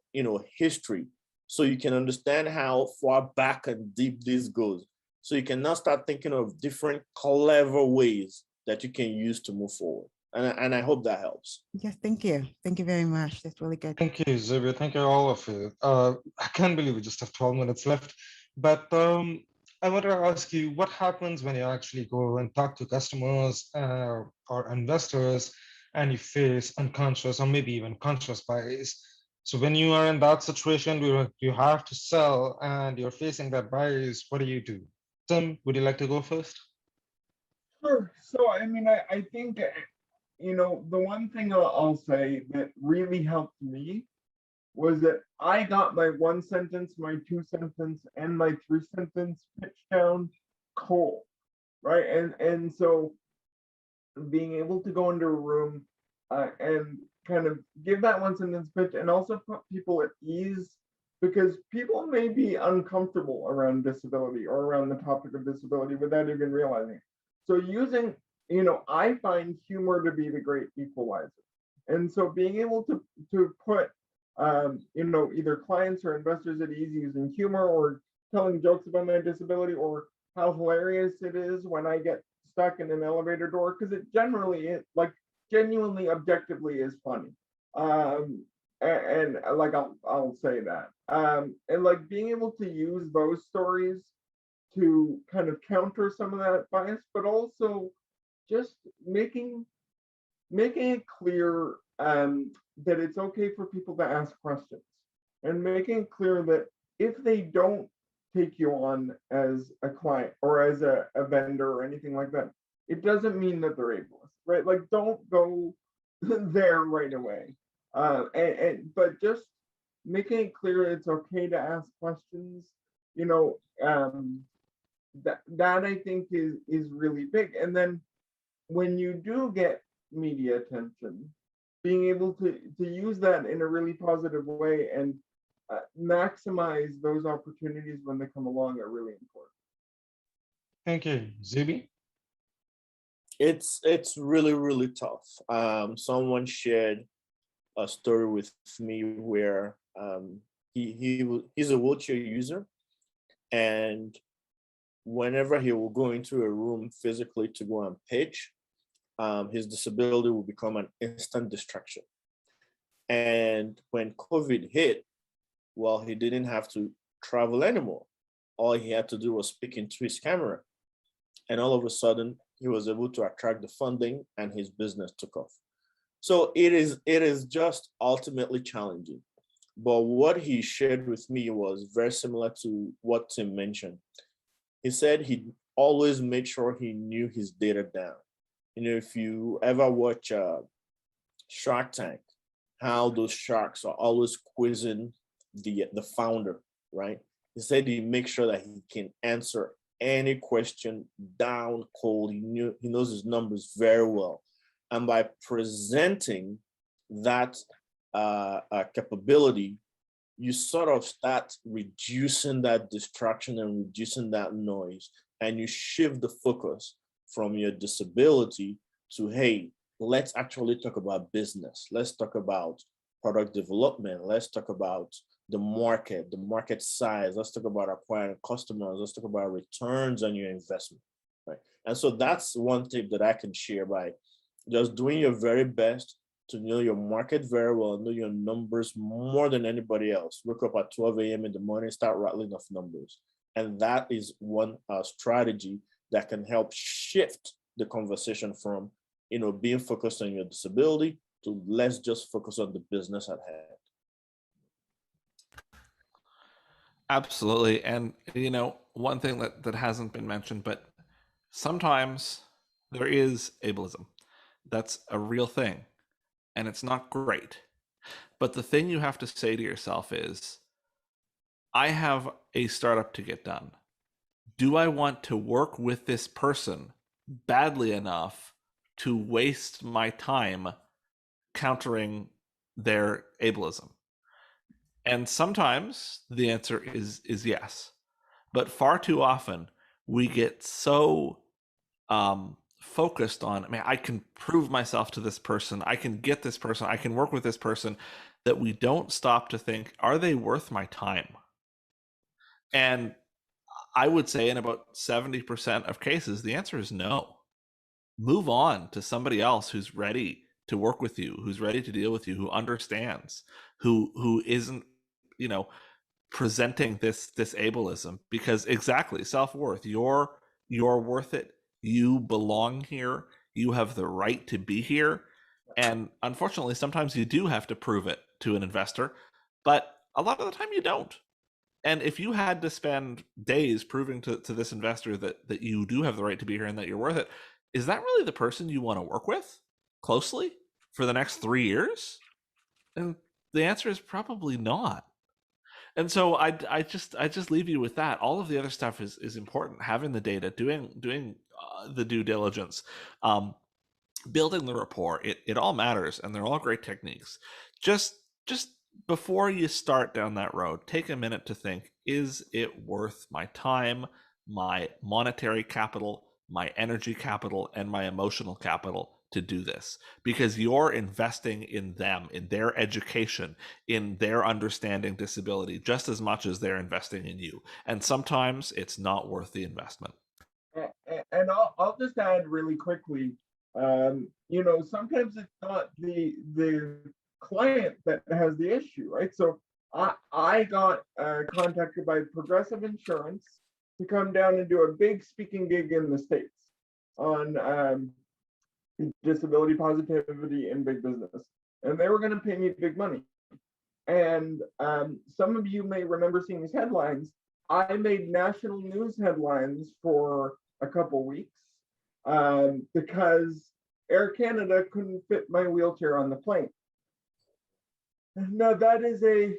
history so you can understand how far back and deep this goes. So you can now start thinking of different clever ways that you can use to move forward. And I hope that helps. Yes, thank you. Thank you very much. That's really good. Thank you, Zuby. Thank you, all of you. I can't believe we just have 12 minutes left. But I want to ask you, what happens when you actually go and talk to customers or investors and you face unconscious or maybe even conscious bias? So when you are in that situation where you have to sell and you're facing that bias, what do? Tim, would you like to go first? Sure. So, I mean, I think, the one thing I'll say that really helped me was that I got my 1 sentence, my 2 sentence, and my 3 sentence pitch down cold, right? And so being able to go into a room and kind of give that 1 sentence pitch and also put people at ease, because people may be uncomfortable around disability or around the topic of disability without even realizing it. So using, I find humor to be the great equalizer. And so being able to put, either clients or investors at ease using humor or telling jokes about my disability or how hilarious it is when I get stuck in an elevator door, because it generally, genuinely objectively is funny. And like I'll say that. And like being able to use those stories to kind of counter some of that bias, but also just making it clear that it's okay for people to ask questions, and making it clear that if they don't take you on as a client or as a vendor or anything like that, it doesn't mean that they're ableist, right? Like, don't go there right away. But just making it clear it's okay to ask questions, that I think is really big. And then when you do get media attention, being able to use that in a really positive way and maximize those opportunities when they come along are really important. Thank you. Zuby? It's really, really tough. Someone shared a story with me where he's a wheelchair user, and whenever he will go into a room physically to go and pitch, his disability will become an instant distraction. And when COVID hit, well, he didn't have to travel anymore. All he had to do was speak into his camera. And all of a sudden, he was able to attract the funding and his business took off. So it is just ultimately challenging. But what he shared with me was very similar to what Tim mentioned. He said he always made sure he knew his data down. If you ever watch Shark Tank, how those sharks are always quizzing the founder, right? He said he makes sure that he can answer any question down cold. He knows his numbers very well. And by presenting that capability, you sort of start reducing that distraction and reducing that noise, and you shift the focus from your disability to, hey, let's actually talk about business. Let's talk about product development. Let's talk about the market size. Let's talk about acquiring customers. Let's talk about returns on your investment, right? And so that's one tip that I can share, by just doing your very best to know your market very well, know your numbers more than anybody else. Wake up at 12 a.m. in the morning, start rattling off numbers. And that is one strategy that can help shift the conversation from, being focused on your disability to let's just focus on the business at hand. Absolutely. And, one thing that hasn't been mentioned, but sometimes there is ableism. That's a real thing, and it's not great. But the thing you have to say to yourself is, I have a startup to get done. Do I want to work with this person badly enough to waste my time countering their ableism? And sometimes the answer is yes. But far too often we get so focused on, I mean, I can prove myself to this person, I can get this person, I can work with this person, that we don't stop to think, are they worth my time? And I would say in about 70% of cases, the answer is no. Move on to somebody else who's ready to work with you, who's ready to deal with you, who understands, who isn't, you know, presenting this ableism. Because exactly, self-worth, you're worth it. You belong here. You have the right to be here. And unfortunately, sometimes you do have to prove it to an investor, but a lot of the time you don't. And if you had to spend days proving to this investor that you do have the right to be here and that you're worth it, is that really the person you want to work with closely for the next 3 years? And the answer is probably not. And so I just leave you with that. All of the other stuff is important. Having the data, doing the due diligence, building the rapport, it all matters, and they're all great techniques. Just before you start down that road, take a minute to think, is it worth my time, my monetary capital, my energy capital, and my emotional capital to do this? Because you're investing in them, in their education, in their understanding disability, just as much as they're investing in you. And sometimes it's not worth the investment. And I'll just add really quickly, sometimes it's not the client that has the issue, right? So I got contacted by Progressive Insurance to come down and do a big speaking gig in the States on disability positivity in big business. And they were going to pay me big money. And some of you may remember seeing these headlines. I made national news headlines for a couple weeks because Air Canada couldn't fit my wheelchair on the plane. Now that is a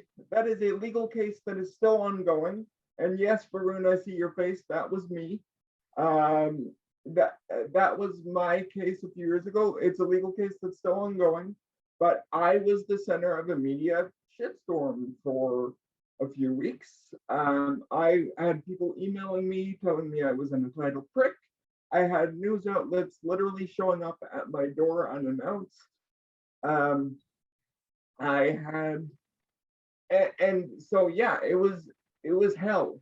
legal case that is still ongoing. And yes, Varun, I see your face. That was me. That was my case a few years ago. It's a legal case that's still ongoing. But I was the center of a media shitstorm for a few weeks. I had people emailing me, telling me I was an entitled prick. I had news outlets literally showing up at my door unannounced. I had, and so yeah, it was hell.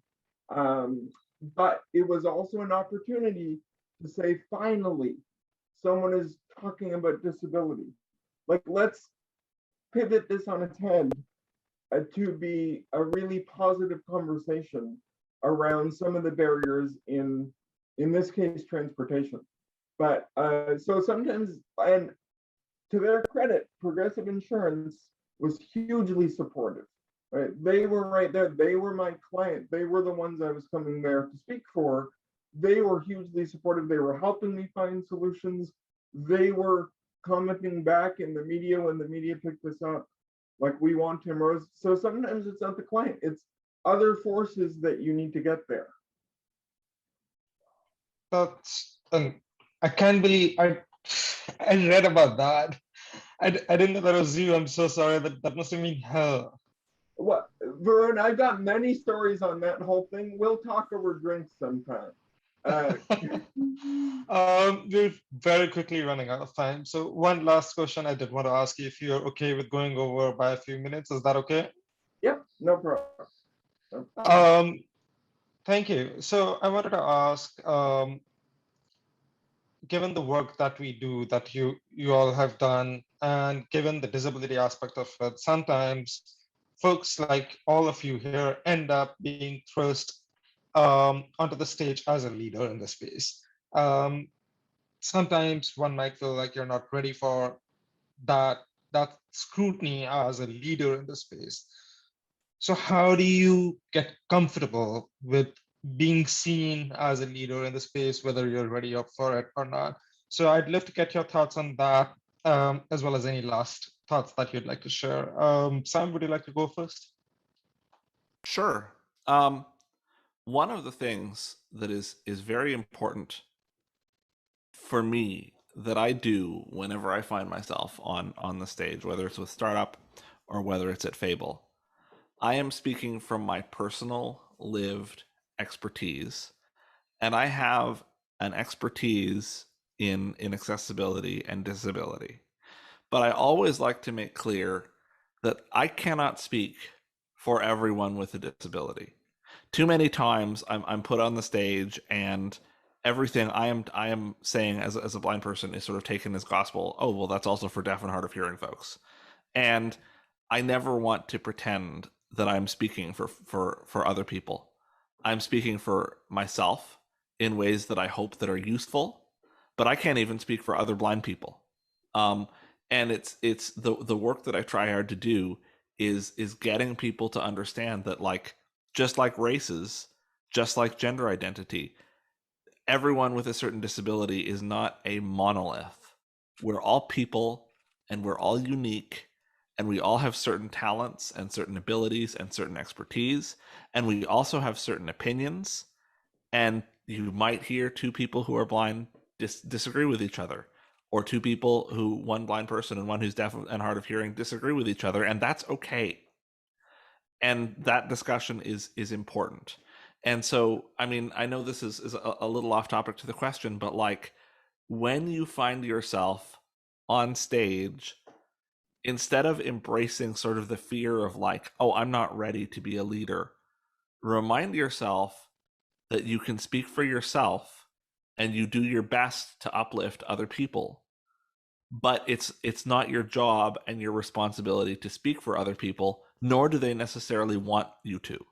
But it was also an opportunity to say, finally, someone is talking about disability. Like, let's pivot this on its head to be a really positive conversation around some of the barriers in this case, transportation. But so sometimes, and to their credit, Progressive Insurance was hugely supportive. Right? They were right there. They were my client. They were the ones I was coming there to speak for. They were hugely supportive. They were helping me find solutions. They were commenting back in the media when the media picked this up, like, we want Tim Rose. So sometimes it's not the client, it's other forces that you need to get there. That's, and I can't believe I read about that. I didn't know that was you. I'm so sorry. That must have been hell. What, Varun, I've got many stories on that whole thing. We'll talk over drinks sometime. We're very quickly running out of time. So one last question I did want to ask you, if you're okay with going over by a few minutes, is that okay? Yep, no problem. Thank you. So I wanted to ask, given the work that we do, that you all have done, and given the disability aspect of it, sometimes folks like all of you here end up being thrust onto the stage as a leader in the space. Sometimes one might feel like you're not ready for that scrutiny as a leader in the space. So how do you get comfortable with being seen as a leader in the space, whether you're ready up for it or not? So I'd love to get your thoughts on that, as well as any last thoughts that you'd like to share. Sam, would you like to go first? Sure. One of the things that is very important for me that I do whenever I find myself on the stage, whether it's with Startup or whether it's at Fable, I am speaking from my personal lived expertise, and I have an expertise in accessibility and disability. But I always like to make clear that I cannot speak for everyone with a disability. Too many times I'm put on the stage and everything I am saying as a blind person is sort of taken as gospel. Oh, well, that's also for deaf and hard of hearing folks. And I never want to pretend that I'm speaking for other people. I'm speaking for myself in ways that I hope that are useful, but I can't even speak for other blind people. And it's the work that I try hard to do is getting people to understand that, like, just like races, just like gender identity, everyone with a certain disability is not a monolith. We're all people and we're all unique, and we all have certain talents and certain abilities and certain expertise, and we also have certain opinions. And you might hear two people who are blind disagree with each other, or two people who, one blind person and one who's deaf and hard of hearing, disagree with each other, and that's okay. And that discussion is important. And so, I mean, I know this is a little off topic to the question, but like, when you find yourself on stage, instead of embracing sort of the fear of like, oh, I'm not ready to be a leader, remind yourself that you can speak for yourself and you do your best to uplift other people. But it's not your job and your responsibility to speak for other people, nor do they necessarily want you to.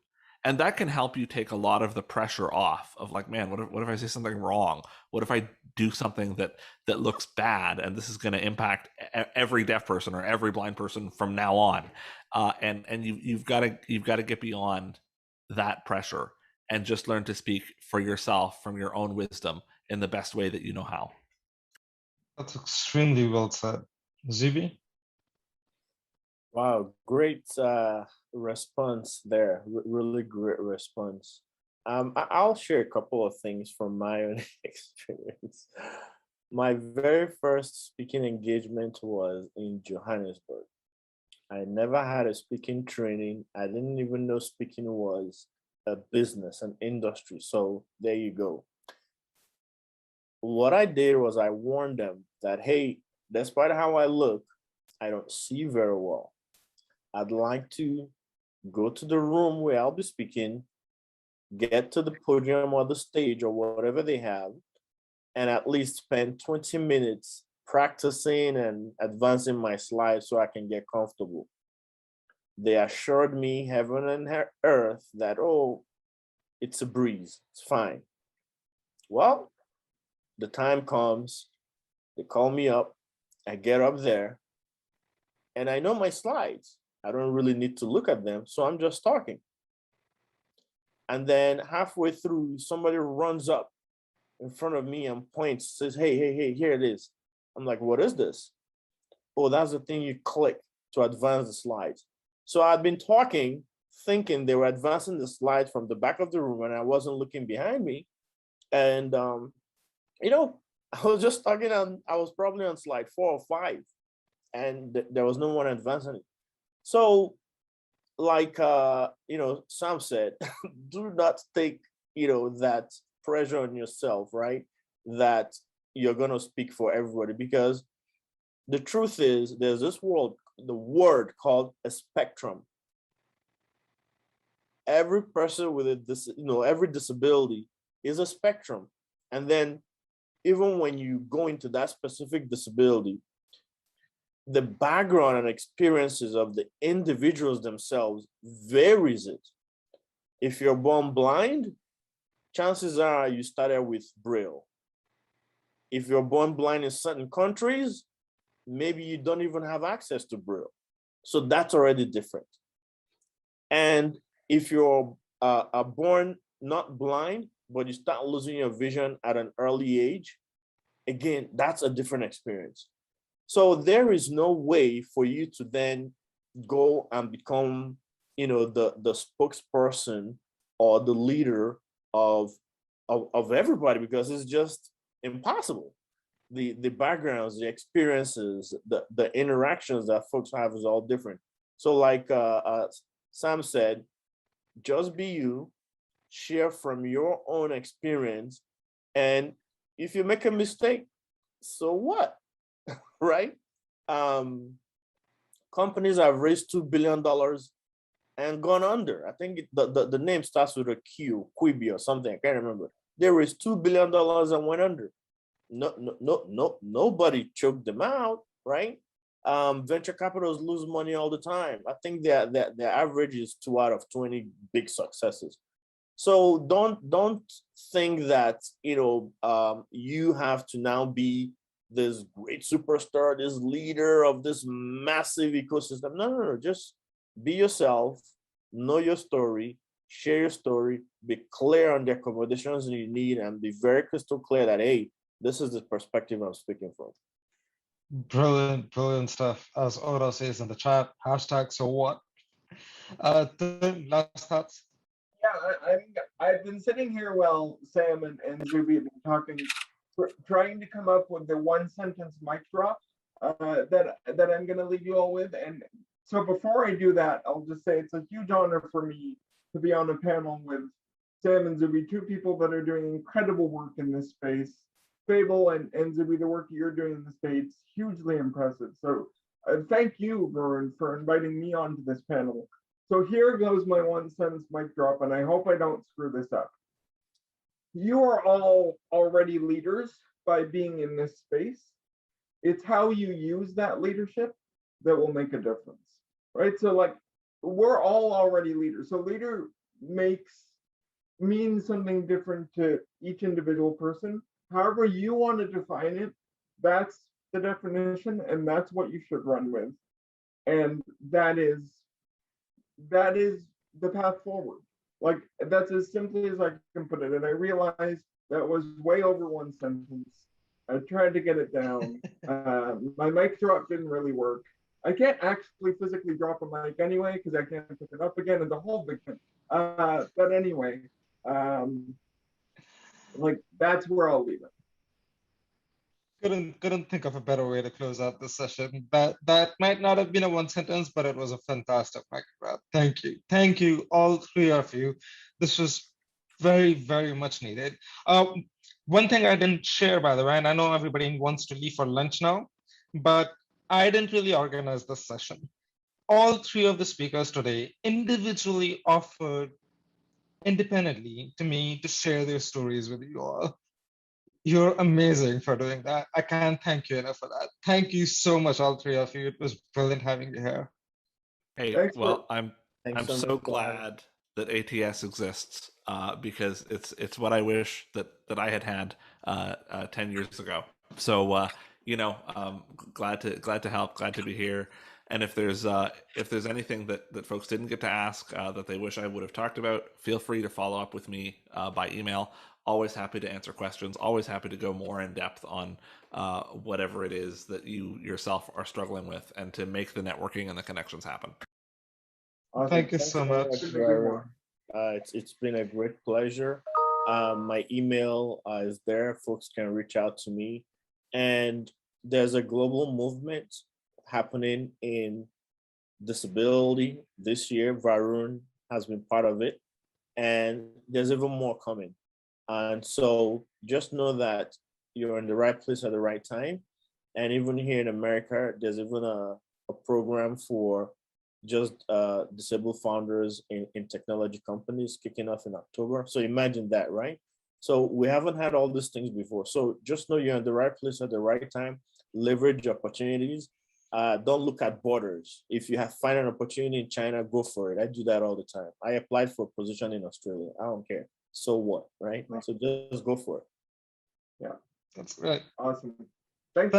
And that can help you take a lot of the pressure off of like, man, what if I say something wrong? What if I do something that looks bad and this is going to impact every deaf person or every blind person from now on? And you've got to get beyond that pressure and just learn to speak for yourself from your own wisdom in the best way that you know how. That's extremely well said. Zuby? Wow, great response there. Really great response. I'll share a couple of things from my own experience. My very first speaking engagement was in Johannesburg. I never had a speaking training. I didn't even know speaking was a business, an industry. So there you go. What I did was I warned them that, hey, despite how I look, I don't see very well. I'd like to go to the room where I'll be speaking, get to the podium or the stage or whatever they have, and at least spend 20 minutes practicing and advancing my slides so I can get comfortable. They assured me, heaven and earth, that, oh, it's a breeze, it's fine. Well, the time comes, they call me up, I get up there, and I know my slides. I don't really need to look at them, so I'm just talking. And then halfway through, somebody runs up in front of me and points, says, hey, here it is. I'm like, what is this? Oh, that's the thing you click to advance the slides. So I'd been talking, thinking they were advancing the slides from the back of the room, and I wasn't looking behind me. And, I was just talking I was probably on slide 4 or 5, and there was no one advancing it. So, like, Sam said, do not take, that pressure on yourself, right? That you're going to speak for everybody, because the truth is there's this word called a spectrum. Every person with every disability is a spectrum. And then even when you go into that specific disability, the background and experiences of the individuals themselves varies it. If you're born blind, chances are you started with Braille. If you're born blind in certain countries, maybe you don't even have access to Braille. So that's already different. And if you're born not blind, but you start losing your vision at an early age, again, that's a different experience. So there is no way for you to then go and become, the spokesperson or the leader of everybody, because it's just impossible. The backgrounds, the experiences, the interactions that folks have is all different. So like Sam said, just be you, share from your own experience, and if you make a mistake, so what? Right? Companies have raised $2 billion and gone under. I think the name starts with a Q, Quibi or something. I can't remember. They raised $2 billion and went under. Nobody choked them out, right? Venture capitals lose money all the time. I think their average is 2 out of 20 big successes. So don't think that you have to now be this great superstar, this leader of this massive ecosystem. No. Just be yourself, know your story, share your story, be clear on the accommodations you need, and be very crystal clear that, hey, this is the perspective I'm speaking from. Brilliant stuff. As Ora says in the chat, hashtag so what? Last thoughts? Yeah, I've been sitting here while Sam and Zuby have been talking, trying to come up with the one sentence mic drop that I'm going to leave you all with. And so before I do that, I'll just say it's a huge honor for me to be on a panel with Sam and Zuby, two people that are doing incredible work in this space. Fable and Zuby, the work you're doing in the States, hugely impressive. So thank you, Varun, for inviting me onto this panel. So here goes my one sentence mic drop, and I hope I don't screw this up. You are all already leaders by being in this space. It's how you use that leadership that will make a difference, right? So like, we're all already leaders. So leader means something different to each individual person. However you want to define it, that's the definition, and that's what you should run with. And that is the path forward. Like, that's as simply as I can put it. And I realized that was way over one sentence. I tried to get it down. My mic drop didn't really work. I can't actually physically drop a mic anyway, because I can't pick it up again, and the whole big thing. But anyway, like, that's where I'll leave it. Couldn't think of a better way to close out this session. That might not have been a one sentence, but it was a fantastic mic drop. Thank you, all three of you. This was very, very much needed. One thing I didn't share, by the way, and I know everybody wants to leave for lunch now, but I didn't really organize this session. All three of the speakers today individually offered independently to me to share their stories with you all. You're amazing for doing that. I can't thank you enough for that. Thank you so much, all three of you. It was brilliant having you here. Hey, well, I'm so glad that ATS exists because it's what I wish that I had 10 years ago. So glad to help, glad to be here. And if there's anything that folks didn't get to ask that they wish I would have talked about, feel free to follow up with me by email. Always happy to answer questions. Always happy to go more in depth on whatever it is that you yourself are struggling with, and to make the networking and the connections happen. Awesome. Thank you so much. It's been a great pleasure. My email is there. Folks can reach out to me. And there's a global movement happening in disability this year. Varun has been part of it. And there's even more coming. And so just know that you're in the right place at the right time. And even here in America, there's even a program for just disabled founders in technology companies kicking off in October. So imagine that, right? So we haven't had all these things before. So just know you're in the right place at the right time. Leverage opportunities. Don't look at borders. If you find an opportunity in China, go for it. I do that all the time. I applied for a position in Australia. I don't care. So what, right? So just go for it. Yeah, that's great. Awesome. Thanks.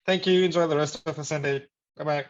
Thank you. Enjoy the rest of the Sunday. Bye-bye.